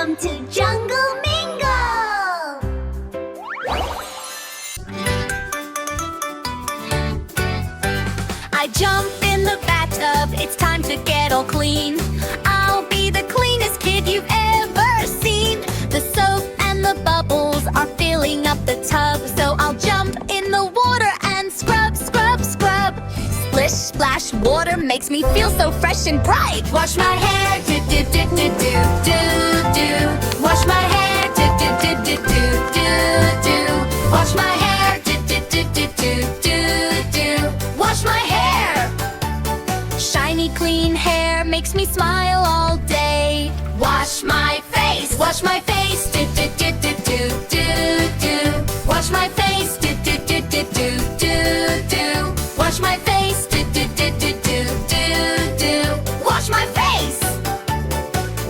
Welcome to JungleMingle! I jump in the bathtub, it's time to get all clean. I'll be the cleanest kid you've ever seen. The soap and the bubbles are filling up the tub, so I'll jump in the water and scrub, scrub, scrub. Splish, splash, water makes me feel so fresh and bright. Wash my hair, do, do, do, do, do, do, do. Wash my hair, do, do, do, do, do, do, do. Wash my hair, do, do, do, do, do, do, do. Wash my hair. Shiny, clean hair makes me smile all day. Wash my face, do, do, do, do, do, do, do. Wash my face, do, do, do, do, do, do, do. Wash my face, do, do, do, do, do, do, do. Wash my face.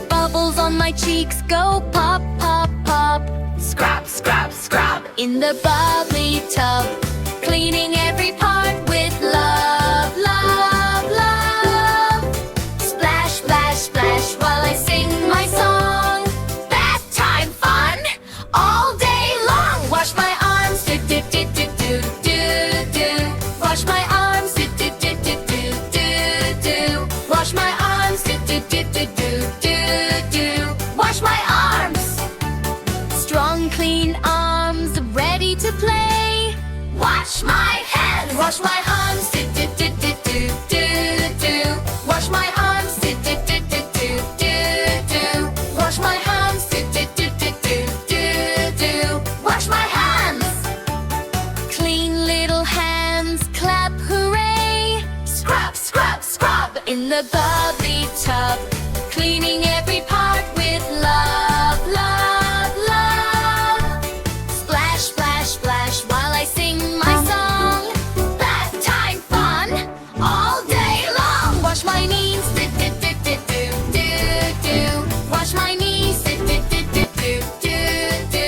Bubbles on my cheeks go pop, pop, pop. Scrub, scrub, scrub in the bubbly tub, cleaning every part with love, love, love. Splash, splash, splash while I sing my song. Bath time fun all day long. Wash my arms, do, do, do, do, do, do, do. Wash my arms, do, do, do, do, do, do, do. Wash my arms, do, do, do, do, do, do, do. Wash my arms. Strong, clean arms, ready to play. Wash my hands, wash my arms, do, do, do, do, do, do, do. Wash my arms, do, do, do, do, do, do, do. Wash my hands, do, do, do, do, do, do, do. Wash my hands. Clean little hands, clap hooray. Scrub, scrub, scrub in the bubbly tub, cleaning every part with love, love, love. Splash, splash, splash while I sing my song. Bath time fun all day long. Wash my knees, do, do, do, do, do, do, do. Wash my knees, do, do, do, do, do, do, do.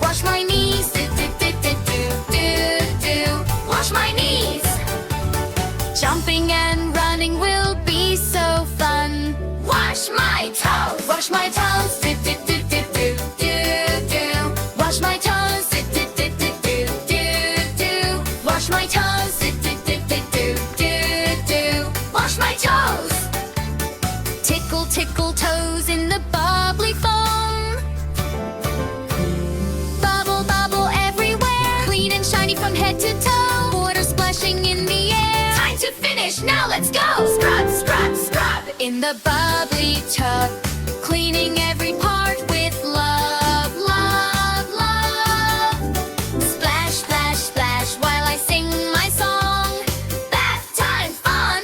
Wash my knees, do, do, do, do, do, do, do. Wash my knees. Jumping and running will be so fun. Wash my toes, do, do, do, do, do, do, do. Wash my toes, do, do, do, do, do, do, do. Wash my toes, do, do, do, do, do, do, do. Wash my toes. Tickle, tickle toes in the bubbly foam. Bubble, bubble everywhere, clean and shiny from head to toe. Water splashing in the air. Time to finish, now let's go. Scrub, scrub, scrub in the bubbly tub, cleaning every part with love, love, love. Splash, splash, splash while I sing my song. Bath time fun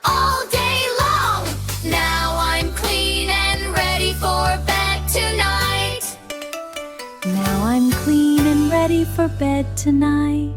all day long. Now I'm clean and ready for bed tonight. Now I'm clean and ready for bed tonight.